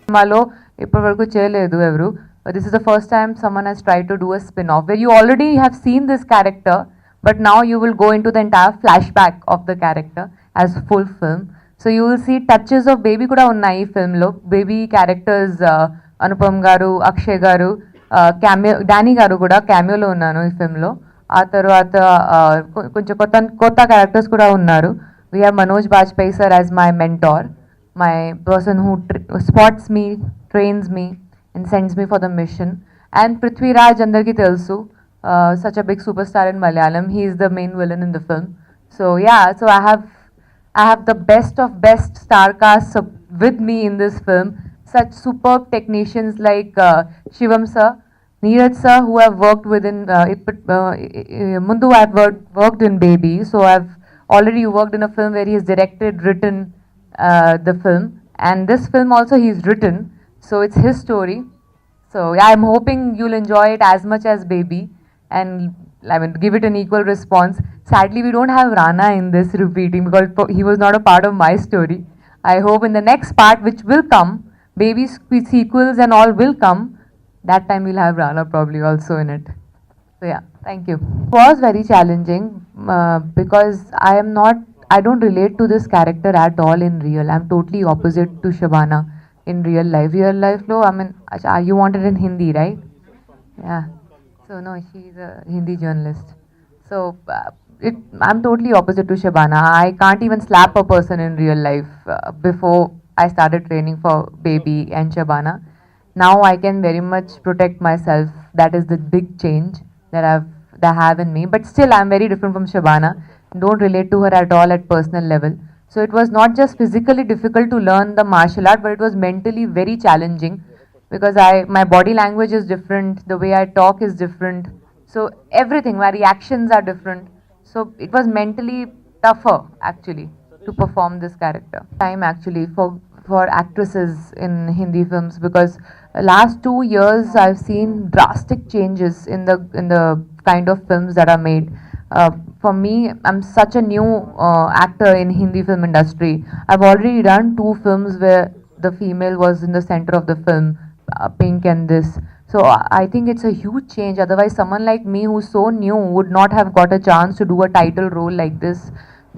సినిమాలో ఇప్పటి వరకు చేయలేదు ఎవరు. This is the first time someone has tried to do a spin-off where you already have seen this character, but now you will go into the entire flashback of the character as full film. So you will see touches of baby kuda unnai film lo. Baby characters Anupam garu, Akshay garu, cameo Danny garu kuda cameo lo unnanu ee film lo. ఆ తర్వాత కొంచెం కొత్త characters కూడా ఉన్నారు. We have Manoj Bajpayee sir as my mentor, my person who spots me, trains me and sends me for the mission. And Prithviraj andarki telusu, such a big superstar in Malayalam. He is the main villain in the film. So yeah, so I have the best of best star cast with me in this film. Such superb technicians like Shivam sir, Neeraj sir, who have worked within Mundu I've worked in Baby, so I've already worked in a film where he has directed, written the film, and this film also he's written, so it's his story. So yeah, I'm hoping you'll enjoy it as much as Baby, and I mean give it an equal response. Sadly, we don't have Rana in this repeating because he was not a part of my story. I hope in the next part, which will come, Baby's sequels and all will come. That time we'll have Rana probably also in it. So yeah, thank you. It was very challenging because I don't relate to this character at all in real. I'm totally opposite to Shabana in real life. Real life lo, I mean, you want it in Hindi, right? Yeah. So no, she's a Hindi journalist. So I'm totally opposite to Shabana. I can't even slap a person in real life before I started training for Baby and Shabana. Now I can very much protect myself. That is the big change that I have in me. But still, I'm very different from Shabana. Don't relate to her at all at personal level. So it was not just physically difficult to learn the martial art, but it was mentally very challenging because my body language is different. The way I talk is different. So everything, my reactions are different. So it was mentally tougher actually to perform this character. Time actually for actresses in Hindi films because last 2 years I've seen drastic changes in the kind of films that are made. For me, I'm such a new actor in Hindi film industry. I've already done 2 films where the female was in the center of the film, Pink and this. So I think it's a huge change. Otherwise, someone like me who's so new would not have got a chance to do a title role like this.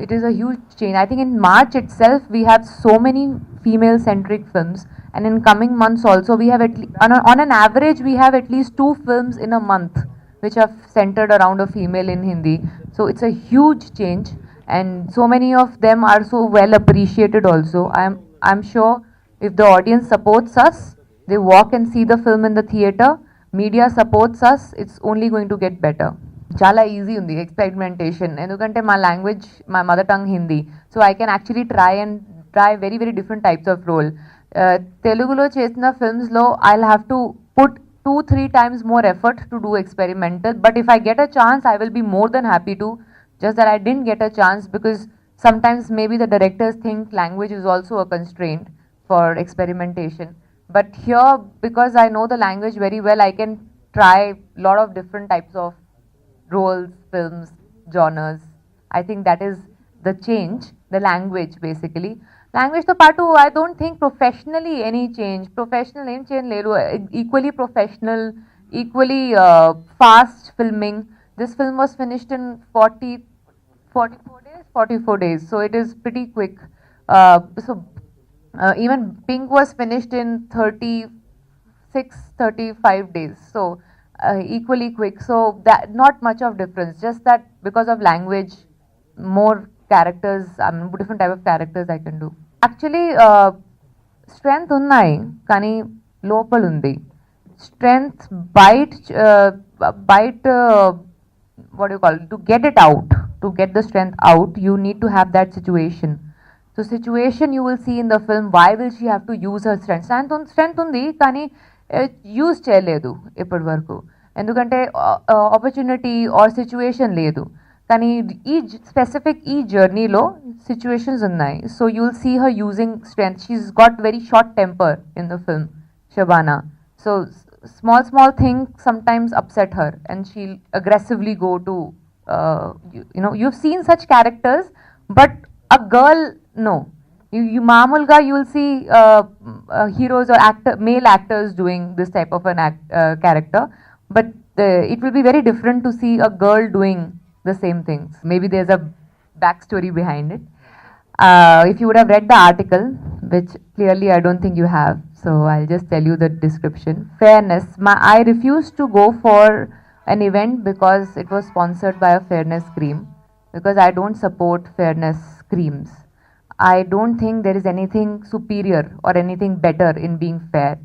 It is a huge change. I think in March itself, we have so many female-centric films. And in coming months also, we have on an average, we have at least 2 films in a month which are centered around a female in Hindi. So it's a huge change. And so many of them are so well appreciated also. I'm sure if the audience supports us, they walk and see the film in the theater, media supports us, it's only going to get better. Chala easy undi experimentation endukante my language, my mother tongue Hindi, so I can actually try very very different types of role. Telugulo chesina films lo I'll have to put 2-3 times more effort to do experimental, but if I get a chance I will be more than happy to. Just that I didn't get a chance because sometimes maybe the directors think language is also a constraint for experimentation, but here because I know the language very well, I can try a lot of different types of roles, films, genres. I think that is the change, the language basically. Language to patu, I don't think professionally any change. Professional name change ledu. Equally professional, equally fast filming. This film was finished in 44 days. So it is pretty quick. Even Pink was finished in 35 days. So equally quick. So that not much of difference. Just that because of language, more characters, different type of characters I can do. Actually, strength unnai, kani lopal undi. Strength bite, what do you call it? To get it out, to get the strength out, you need to have that situation. So situation you will see in the film, why will she have to use her strength? Strength undi, kani use cheyaledu ippadi varaku. Endukante opportunity or situation ledu. కానీ ఈ specific ఈ జర్నీలో situations ఉన్నాయి. So you will see her using strength. She's got very short temper in the film Shabana. So small things sometimes upset her and she'll aggressively go to you've seen such characters, but a girl, no, You Mamulga, you will see heroes or male actors doing this type of an character, but it will be very different to see a girl doing the same things. Maybe there's a backstory behind it. If you would have read the article, which clearly I don't think you have, so I'll just tell you the description. Fairness. I refused to go for an event because it was sponsored by a fairness cream, because I don't support fairness creams. I don't think there is anything superior or anything better in being fair.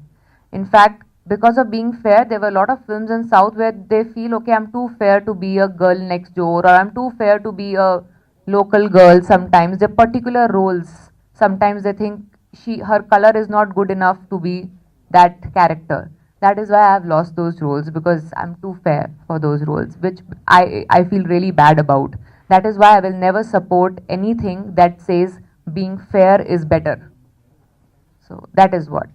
In fact, because of being fair, there were a lot of films in South where they feel, okay, I'm too fair to be a girl next door, or I'm too fair to be a local girl. Sometimes the particular roles, sometimes they think her color is not good enough to be that character. That is why I have lost those roles, because I'm too fair for those roles, which I feel really bad about. That is why I will never support anything that says being fair is better. So that is what.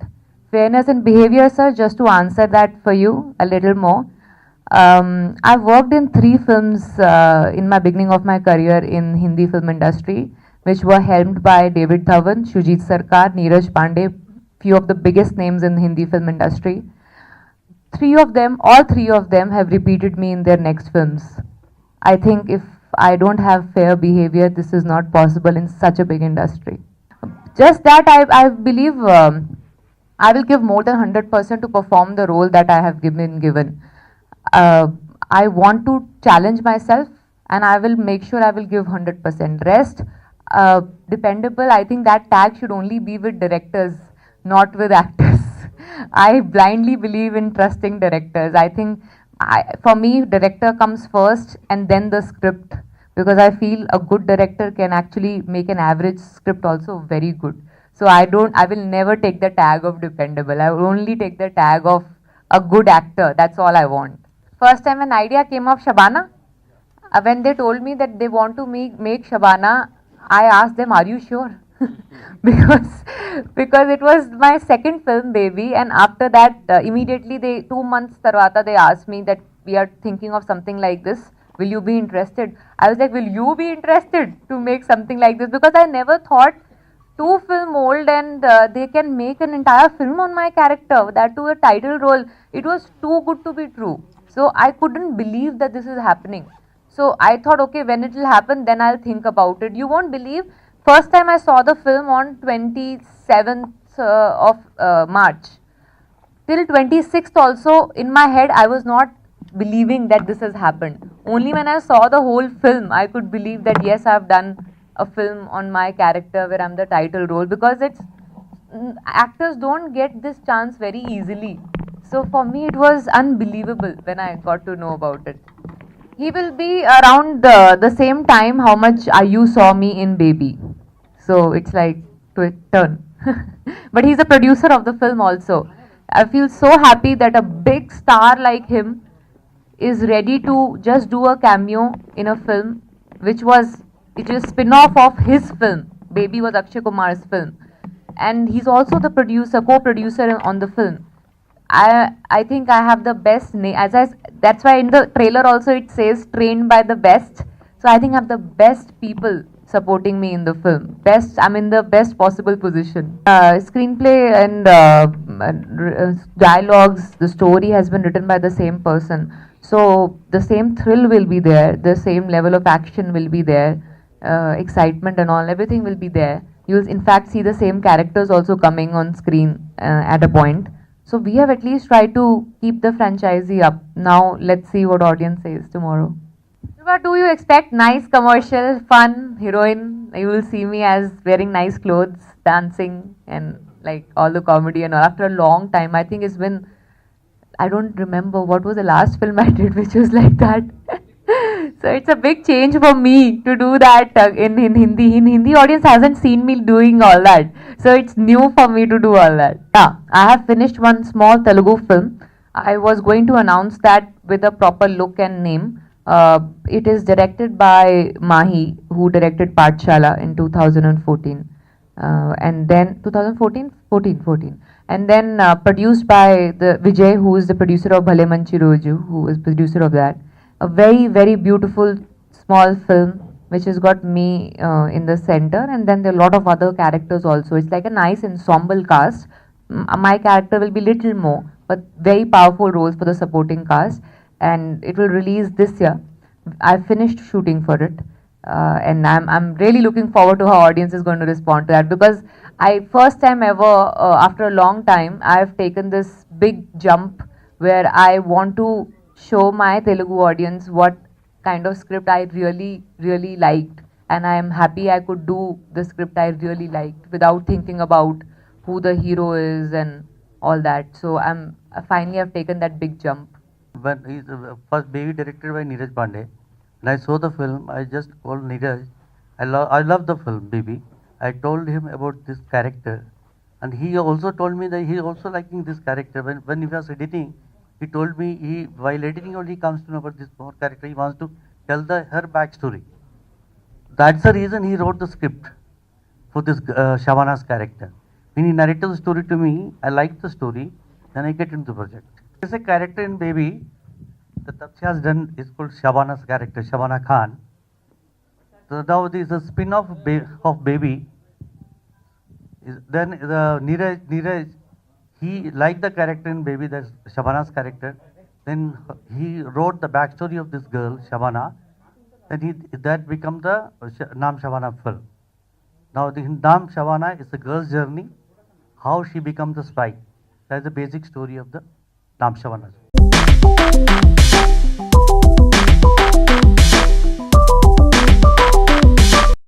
Fairness in behavior, sir, just to answer that for you a little more. I've worked in 3 films in my beginning of my career in Hindi film industry, which were helmed by David Dhawan, Shujit Sarkar, Neeraj Pandey, few of the biggest names in Hindi film industry. All three of them have repeated me in their next films. I think if I don't have fair behavior, this is not possible in such a big industry. Just that I believe I will give more than 100% to perform the role that I have given. I want to challenge myself, and I will make sure I will give 100%. Rest, dependable, I think that tag should only be with directors, not with actors. I blindly believe in trusting directors. I think for me, director comes first and then the script, because I feel a good director can actually make an average script also very good. So I will never take the tag of dependable. I will only take the tag of a good actor. That's all I want. First time an idea came of Shabana, when they told me that they want to make Shabana, I asked them, are you sure? because it was my second film, baby, and after that immediately 2 months tarvata they asked me that we are thinking of something like this, will you be interested? I was like, will you be interested to make something like this? Because I never thought 2 film old and they can make an entire film on my character, that to a title role. It was too good to be true. So I couldn't believe that this is happening. So I thought, okay, when it will happen, then I'll think about it. You won't believe, first time I saw the film on 27th of March. Till 26th also, in my head, I was not believing that this has happened. Only when I saw the whole film, I could believe that yes, I've done a film on my character where I'm the title role, because actors don't get this chance very easily. So for me, it was unbelievable when I got to know about it. He will be around the same time how much you saw me in Baby. So it's like turn. But he's a producer of the film also. I feel so happy that a big star like him is ready to just do a cameo in a film it is spin-off of his film. Baby was Akshay Kumar's film. And he's also the co-producer on the film. I think I have the best name. That's why in the trailer also it says trained by the best. So I think I have the best people supporting me in the film. I'm in the best possible position. Screenplay and dialogues, the story has been written by the same person. So the same thrill will be there, the same level of action will be there, excitement and all, everything will be there. You'll in fact see the same characters also coming on screen at a point. So we have at least tried to keep the franchisee up. Now let's see what audience says tomorrow. What do you expect? Nice commercial, fun, heroine. You will see me as wearing nice clothes, dancing and like all the comedy and all. After a long time, I think it's been, I don't remember what was the last film I did which was like that. So it's a big change for me to do that in Hindi. In Hindi audience hasn't seen me doing all that. So it's new for me to do all that. I have finished one small Telugu film. I was going to announce that with a proper look and name. It is directed by Mahi, who directed Pathshala in 2014. And then 2014? 14. And then produced by the Vijay, who is the producer of Bhale Manchi Roju, who is producer of that. A very, very beautiful small film, which has got me in the center, and then there are a lot of other characters also. It's like a nice ensemble cast. My character will be little more, but very powerful roles for the supporting cast, and it will release this year. I finished shooting for it, and I'm really looking forward to how audience is going to respond to that, because I first time ever after a long time I've taken this big jump where I want to show my Telugu audience what kind of script I really liked, and I am happy I could do the script I really liked without thinking about who the hero is and all that. So I finally have taken that big jump. When he's first baby directed by Neeraj Pandey, when I saw the film, I just called Neeraj. I love the film, baby. I told him about this character, and he also told me that he also liking this character. When he was editing, he told me while editing only comes to know about this more character. He wants to tell her backstory. That's the reason he wrote the script for this Shabana's character. When he narrated the story to me, I liked the story. Then I get into the project. There's a character in Baby that Taapsee has done is called Shabana's character, Shabana Khan. So now this is a spin-off of Baby. Then the Neeraj, he liked the character in Baby, that's Shabana's character. Then he wrote the backstory of this girl, Shabana. Then that become the Naam Shabana film. Now the Naam Shabana is a girl's journey, how she becomes a spy. That's the basic story of the Naam Shabana.